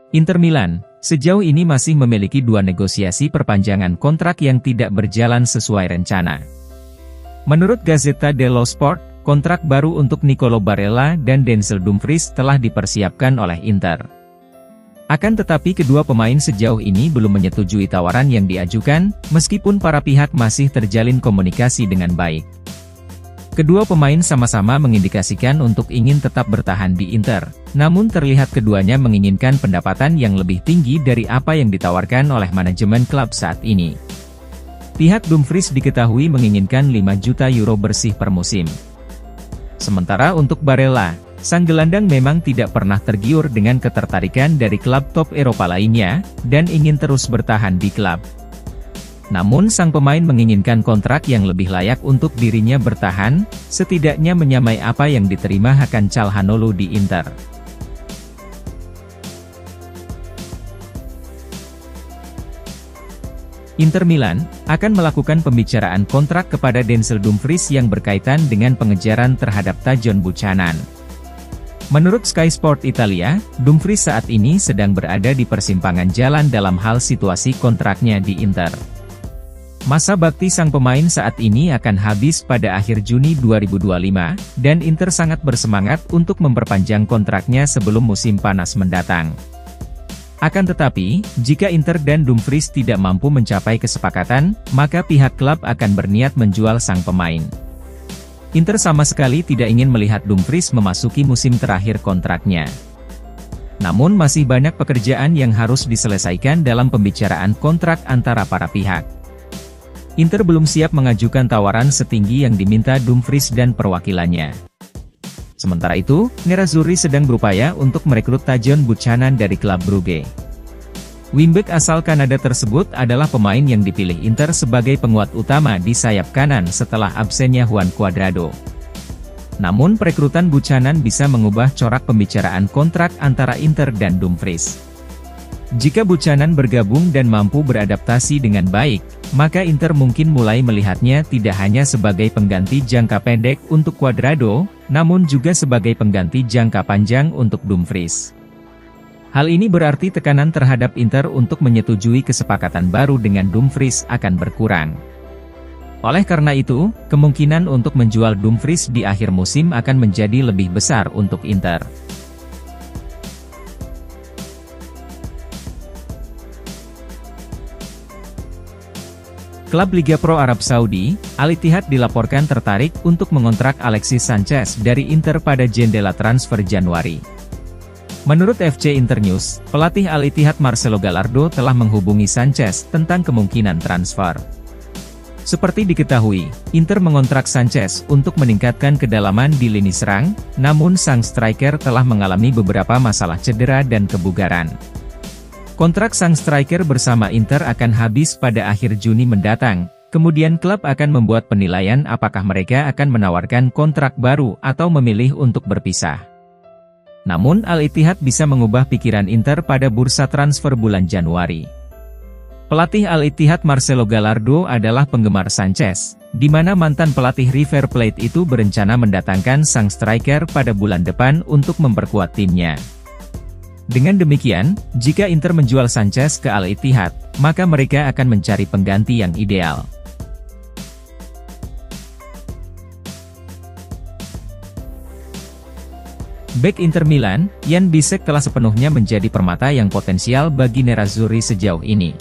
Inter Milan, sejauh ini masih memiliki 2 negosiasi perpanjangan kontrak yang tidak berjalan sesuai rencana. Menurut Gazzetta dello Sport, kontrak baru untuk Nicolo Barella dan Denzel Dumfries telah dipersiapkan oleh Inter. Akan tetapi kedua pemain sejauh ini belum menyetujui tawaran yang diajukan, meskipun para pihak masih terjalin komunikasi dengan baik. Kedua pemain sama-sama mengindikasikan untuk ingin tetap bertahan di Inter, namun terlihat keduanya menginginkan pendapatan yang lebih tinggi dari apa yang ditawarkan oleh manajemen klub saat ini. Pihak Dumfries diketahui menginginkan 5 juta euro bersih per musim. Sementara untuk Barella, sang gelandang memang tidak pernah tergiur dengan ketertarikan dari klub top Eropa lainnya, dan ingin terus bertahan di klub. Namun sang pemain menginginkan kontrak yang lebih layak untuk dirinya bertahan, setidaknya menyamai apa yang diterima Hakan Calhanoglu di Inter. Inter Milan akan melakukan pembicaraan kontrak kepada Denzel Dumfries yang berkaitan dengan pengejaran terhadap Tajon Buchanan. Menurut Sky Sport Italia, Dumfries saat ini sedang berada di persimpangan jalan dalam hal situasi kontraknya di Inter. Masa bakti sang pemain saat ini akan habis pada akhir Juni 2025, dan Inter sangat bersemangat untuk memperpanjang kontraknya sebelum musim panas mendatang. Akan tetapi, jika Inter dan Dumfries tidak mampu mencapai kesepakatan, maka pihak klub akan berniat menjual sang pemain. Inter sama sekali tidak ingin melihat Dumfries memasuki musim terakhir kontraknya. Namun masih banyak pekerjaan yang harus diselesaikan dalam pembicaraan kontrak antara para pihak. Inter belum siap mengajukan tawaran setinggi yang diminta Dumfries dan perwakilannya. Sementara itu, Nerazzurri sedang berupaya untuk merekrut Tajon Buchanan dari klub Brugge. Wingback asal Kanada tersebut adalah pemain yang dipilih Inter sebagai penguat utama di sayap kanan setelah absennya Juan Cuadrado. Namun perekrutan Buchanan bisa mengubah corak pembicaraan kontrak antara Inter dan Dumfries. Jika Buchanan bergabung dan mampu beradaptasi dengan baik, maka Inter mungkin mulai melihatnya tidak hanya sebagai pengganti jangka pendek untuk Cuadrado, namun juga sebagai pengganti jangka panjang untuk Dumfries. Hal ini berarti tekanan terhadap Inter untuk menyetujui kesepakatan baru dengan Dumfries akan berkurang. Oleh karena itu, kemungkinan untuk menjual Dumfries di akhir musim akan menjadi lebih besar untuk Inter. Klub Liga Pro Arab Saudi, Al Ittihad dilaporkan tertarik untuk mengontrak Alexis Sanchez dari Inter pada jendela transfer Januari. Menurut FC Internews, pelatih Al Ittihad Marcelo Gallardo telah menghubungi Sanchez tentang kemungkinan transfer. Seperti diketahui, Inter mengontrak Sanchez untuk meningkatkan kedalaman di lini serang, namun sang striker telah mengalami beberapa masalah cedera dan kebugaran. Kontrak sang striker bersama Inter akan habis pada akhir Juni mendatang, kemudian klub akan membuat penilaian apakah mereka akan menawarkan kontrak baru atau memilih untuk berpisah. Namun Al Ittihad bisa mengubah pikiran Inter pada bursa transfer bulan Januari. Pelatih Al Ittihad Marcelo Gallardo adalah penggemar Sanchez, di mana mantan pelatih River Plate itu berencana mendatangkan sang striker pada bulan depan untuk memperkuat timnya. Dengan demikian, jika Inter menjual Sanchez ke Al Ittihad, maka mereka akan mencari pengganti yang ideal. Bek Inter Milan, Jan Bisek telah sepenuhnya menjadi permata yang potensial bagi Nerazzurri sejauh ini.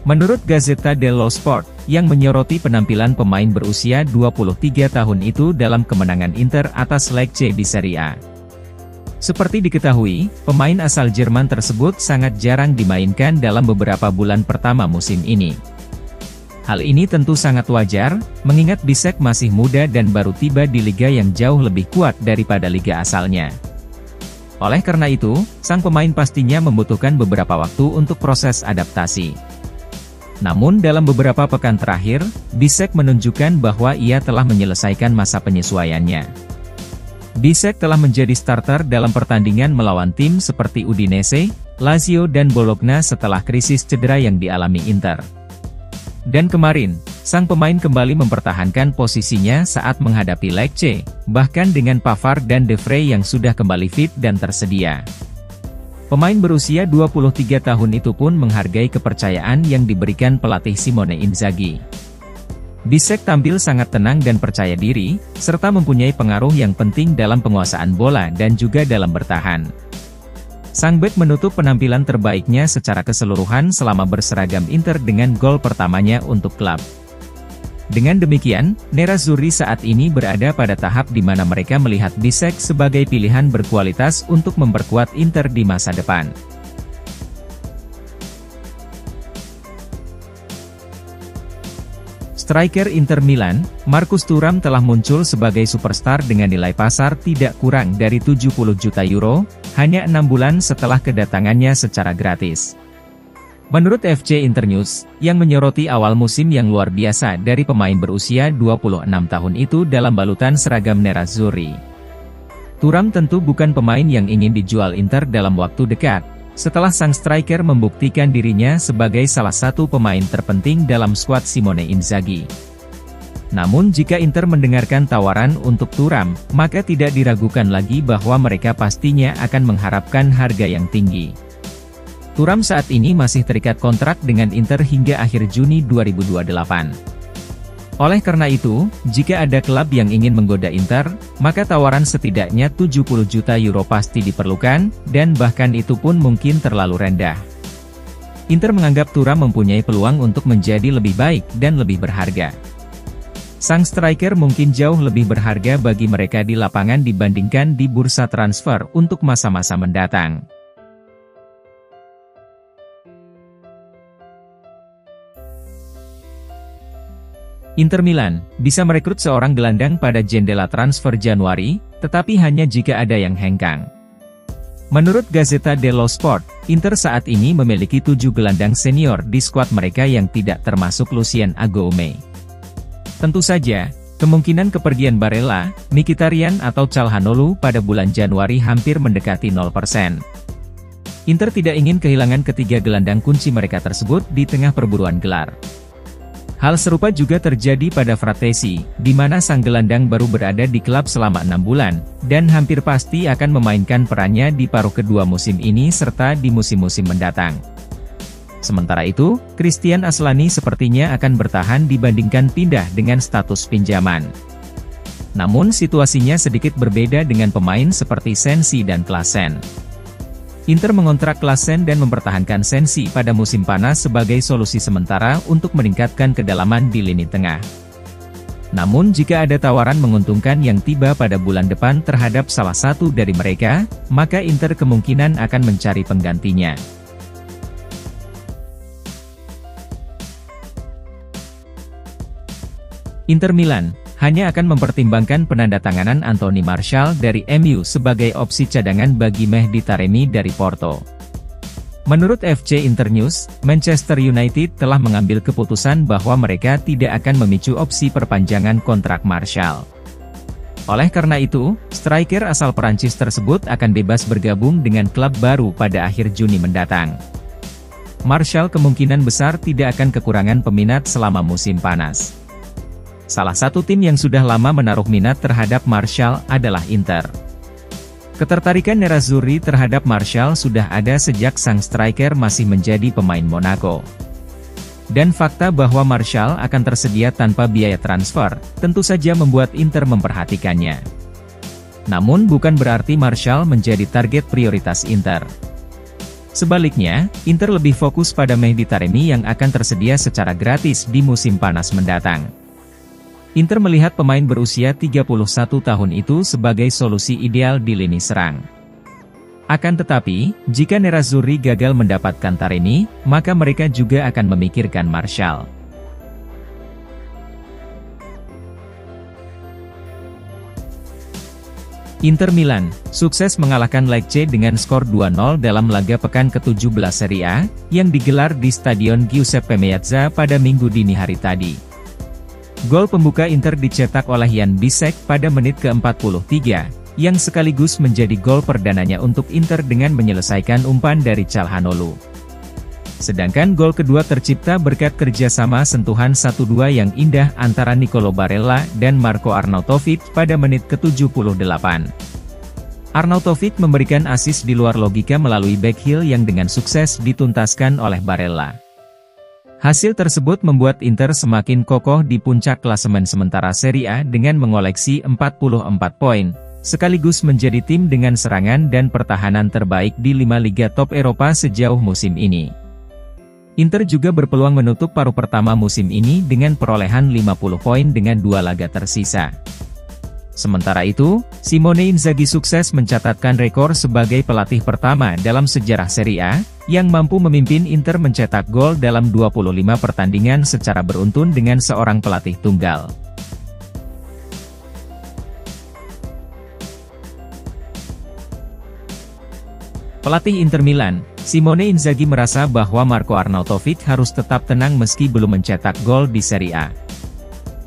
Menurut Gazzetta dello Sport, yang menyoroti penampilan pemain berusia 23 tahun itu dalam kemenangan Inter atas Lecce di Serie A. Seperti diketahui, pemain asal Jerman tersebut sangat jarang dimainkan dalam beberapa bulan pertama musim ini. Hal ini tentu sangat wajar, mengingat Bisek masih muda dan baru tiba di liga yang jauh lebih kuat daripada liga asalnya. Oleh karena itu, sang pemain pastinya membutuhkan beberapa waktu untuk proses adaptasi. Namun dalam beberapa pekan terakhir, Bisek menunjukkan bahwa ia telah menyelesaikan masa penyesuaiannya. Bisek telah menjadi starter dalam pertandingan melawan tim seperti Udinese, Lazio dan Bologna setelah krisis cedera yang dialami Inter. Dan kemarin, sang pemain kembali mempertahankan posisinya saat menghadapi Lecce, bahkan dengan Pavard dan De Vrij yang sudah kembali fit dan tersedia. Pemain berusia 23 tahun itu pun menghargai kepercayaan yang diberikan pelatih Simone Inzaghi. Bisek tampil sangat tenang dan percaya diri, serta mempunyai pengaruh yang penting dalam penguasaan bola dan juga dalam bertahan. Sang bek menutup penampilan terbaiknya secara keseluruhan selama berseragam Inter dengan gol pertamanya untuk klub. Dengan demikian, Nerazzurri saat ini berada pada tahap di mana mereka melihat Bisek sebagai pilihan berkualitas untuk memperkuat Inter di masa depan. Striker Inter Milan, Marcus Thuram telah muncul sebagai superstar dengan nilai pasar tidak kurang dari 70 juta euro, hanya 6 bulan setelah kedatangannya secara gratis. Menurut FC Internews, yang menyoroti awal musim yang luar biasa dari pemain berusia 26 tahun itu dalam balutan seragam Nerazzurri. Thuram tentu bukan pemain yang ingin dijual Inter dalam waktu dekat, setelah sang striker membuktikan dirinya sebagai salah satu pemain terpenting dalam skuad Simone Inzaghi. Namun jika Inter mendengarkan tawaran untuk Thuram, maka tidak diragukan lagi bahwa mereka pastinya akan mengharapkan harga yang tinggi. Thuram saat ini masih terikat kontrak dengan Inter hingga akhir Juni 2028. Oleh karena itu, jika ada klub yang ingin menggoda Inter, maka tawaran setidaknya 70 juta euro pasti diperlukan, dan bahkan itu pun mungkin terlalu rendah. Inter menganggap Thuram mempunyai peluang untuk menjadi lebih baik dan lebih berharga. Sang striker mungkin jauh lebih berharga bagi mereka di lapangan dibandingkan di bursa transfer untuk masa-masa mendatang. Inter Milan bisa merekrut seorang gelandang pada jendela transfer Januari, tetapi hanya jika ada yang hengkang. Menurut Gazzetta dello Sport, Inter saat ini memiliki 7 gelandang senior di skuad mereka yang tidak termasuk Lucien Agoume. Tentu saja, kemungkinan kepergian Barella, Mkhitaryan atau Calhanoglu pada bulan Januari hampir mendekati 0%. Inter tidak ingin kehilangan ketiga gelandang kunci mereka tersebut di tengah perburuan gelar. Hal serupa juga terjadi pada Frattesi, di mana sang gelandang baru berada di klub selama 6 bulan, dan hampir pasti akan memainkan perannya di paruh kedua musim ini serta di musim-musim mendatang. Sementara itu, Christian Aslani sepertinya akan bertahan dibandingkan pindah dengan status pinjaman. Namun situasinya sedikit berbeda dengan pemain seperti Sensi dan Klaassen. Inter mengontrak Klaassen dan mempertahankan Sensi pada musim panas sebagai solusi sementara untuk meningkatkan kedalaman di lini tengah. Namun jika ada tawaran menguntungkan yang tiba pada bulan depan terhadap salah satu dari mereka, maka Inter kemungkinan akan mencari penggantinya. Inter Milan hanya akan mempertimbangkan penandatanganan Anthony Martial dari MU sebagai opsi cadangan bagi Mehdi Taremi dari Porto. Menurut FC Internews, Manchester United telah mengambil keputusan bahwa mereka tidak akan memicu opsi perpanjangan kontrak Martial. Oleh karena itu, striker asal Perancis tersebut akan bebas bergabung dengan klub baru pada akhir Juni mendatang. Martial kemungkinan besar tidak akan kekurangan peminat selama musim panas. Salah satu tim yang sudah lama menaruh minat terhadap Martial adalah Inter. Ketertarikan Nerazzurri terhadap Martial sudah ada sejak sang striker masih menjadi pemain Monaco. Dan fakta bahwa Martial akan tersedia tanpa biaya transfer, tentu saja membuat Inter memperhatikannya. Namun bukan berarti Martial menjadi target prioritas Inter. Sebaliknya, Inter lebih fokus pada Mehdi Taremi yang akan tersedia secara gratis di musim panas mendatang. Inter melihat pemain berusia 31 tahun itu sebagai solusi ideal di lini serang. Akan tetapi, jika Nerazzurri gagal mendapatkan Taremi, maka mereka juga akan memikirkan Martial. Inter Milan sukses mengalahkan Lecce dengan skor 2-0 dalam laga pekan ke-17 Serie A, yang digelar di Stadion Giuseppe Meazza pada Minggu dini hari tadi. Gol pembuka Inter dicetak oleh Jan Bisek pada menit ke-43, yang sekaligus menjadi gol perdananya untuk Inter dengan menyelesaikan umpan dari Calhanoglu. Sedangkan gol kedua tercipta berkat kerjasama sentuhan 1-2 yang indah antara Nicolo Barella dan Marco Arnautovic pada menit ke-78. Arnautovic memberikan assist di luar logika melalui backheel yang dengan sukses dituntaskan oleh Barella. Hasil tersebut membuat Inter semakin kokoh di puncak klasemen sementara Serie A dengan mengoleksi 44 poin, sekaligus menjadi tim dengan serangan dan pertahanan terbaik di 5 liga top Eropa sejauh musim ini. Inter juga berpeluang menutup paruh pertama musim ini dengan perolehan 50 poin dengan 2 laga tersisa. Sementara itu, Simone Inzaghi sukses mencatatkan rekor sebagai pelatih pertama dalam sejarah Serie A, yang mampu memimpin Inter mencetak gol dalam 25 pertandingan secara beruntun dengan seorang pelatih tunggal. Pelatih Inter Milan, Simone Inzaghi merasa bahwa Marco Arnautovic harus tetap tenang meski belum mencetak gol di Serie A.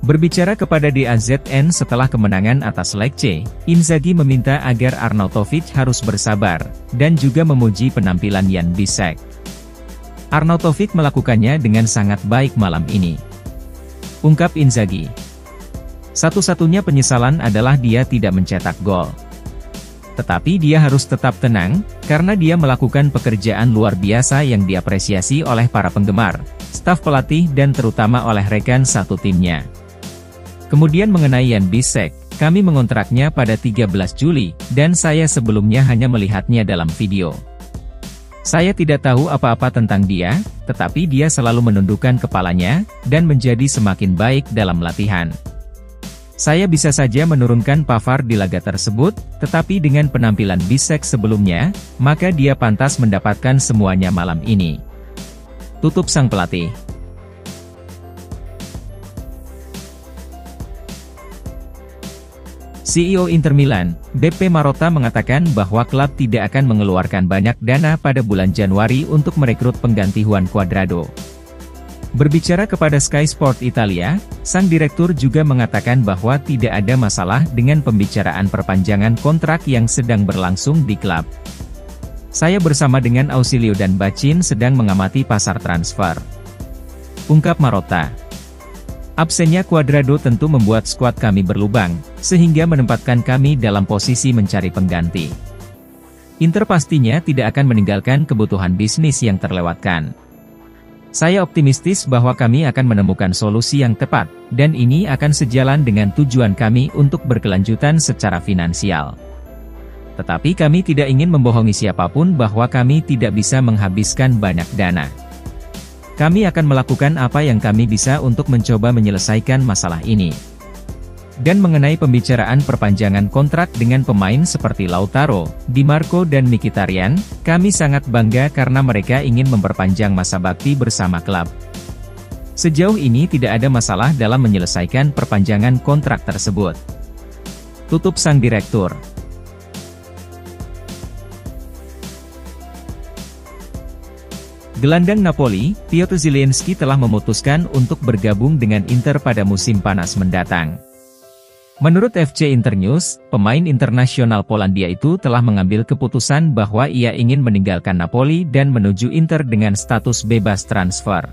Berbicara kepada DAZN setelah kemenangan atas Lecce, Inzaghi meminta agar Arnautovic harus bersabar, dan juga memuji penampilan Jan Bisek. Arnautovic melakukannya dengan sangat baik malam ini, ungkap Inzaghi. Satu-satunya penyesalan adalah dia tidak mencetak gol. Tetapi dia harus tetap tenang, karena dia melakukan pekerjaan luar biasa yang diapresiasi oleh para penggemar, staf pelatih dan terutama oleh rekan satu timnya. Kemudian mengenai Jan Bisek, kami mengontraknya pada 13 Juli, dan saya sebelumnya hanya melihatnya dalam video. Saya tidak tahu apa-apa tentang dia, tetapi dia selalu menundukkan kepalanya, dan menjadi semakin baik dalam latihan. Saya bisa saja menurunkan Pavard di laga tersebut, tetapi dengan penampilan Bisek sebelumnya, maka dia pantas mendapatkan semuanya malam ini. Tutup sang pelatih. CEO Inter Milan, Beppe Marotta mengatakan bahwa klub tidak akan mengeluarkan banyak dana pada bulan Januari untuk merekrut pengganti Juan Cuadrado. Berbicara kepada Sky Sport Italia, sang direktur juga mengatakan bahwa tidak ada masalah dengan pembicaraan perpanjangan kontrak yang sedang berlangsung di klub. Saya bersama dengan Ausilio dan Bacin sedang mengamati pasar transfer, ungkap Marotta. Absennya Cuadrado tentu membuat skuad kami berlubang, sehingga menempatkan kami dalam posisi mencari pengganti. Inter pastinya tidak akan meninggalkan kebutuhan bisnis yang terlewatkan. Saya optimistis bahwa kami akan menemukan solusi yang tepat, dan ini akan sejalan dengan tujuan kami untuk berkelanjutan secara finansial. Tetapi kami tidak ingin membohongi siapapun bahwa kami tidak bisa menghabiskan banyak dana. Kami akan melakukan apa yang kami bisa untuk mencoba menyelesaikan masalah ini. Dan mengenai pembicaraan perpanjangan kontrak dengan pemain seperti Lautaro, Di Marco dan Mkhitaryan, kami sangat bangga karena mereka ingin memperpanjang masa bakti bersama klub. Sejauh ini tidak ada masalah dalam menyelesaikan perpanjangan kontrak tersebut, tutup sang direktur. Gelandang Napoli, Piotr Zielinski telah memutuskan untuk bergabung dengan Inter pada musim panas mendatang. Menurut FC Internews, pemain internasional Polandia itu telah mengambil keputusan bahwa ia ingin meninggalkan Napoli dan menuju Inter dengan status bebas transfer.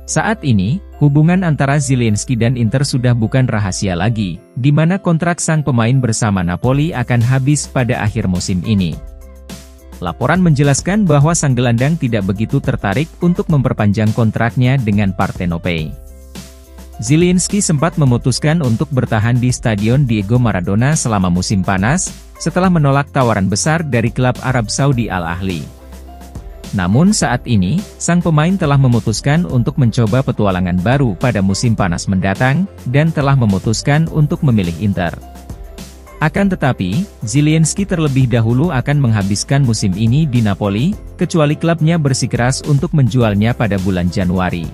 Saat ini, hubungan antara Zielinski dan Inter sudah bukan rahasia lagi, di mana kontrak sang pemain bersama Napoli akan habis pada akhir musim ini. Laporan menjelaskan bahwa sang gelandang tidak begitu tertarik untuk memperpanjang kontraknya dengan Partenope. Zielinski sempat memutuskan untuk bertahan di Stadion Diego Maradona selama musim panas, setelah menolak tawaran besar dari klub Arab Saudi Al Ahly. Namun saat ini, sang pemain telah memutuskan untuk mencoba petualangan baru pada musim panas mendatang, dan telah memutuskan untuk memilih Inter. Akan tetapi, Zielinski terlebih dahulu akan menghabiskan musim ini di Napoli, kecuali klubnya bersikeras untuk menjualnya pada bulan Januari.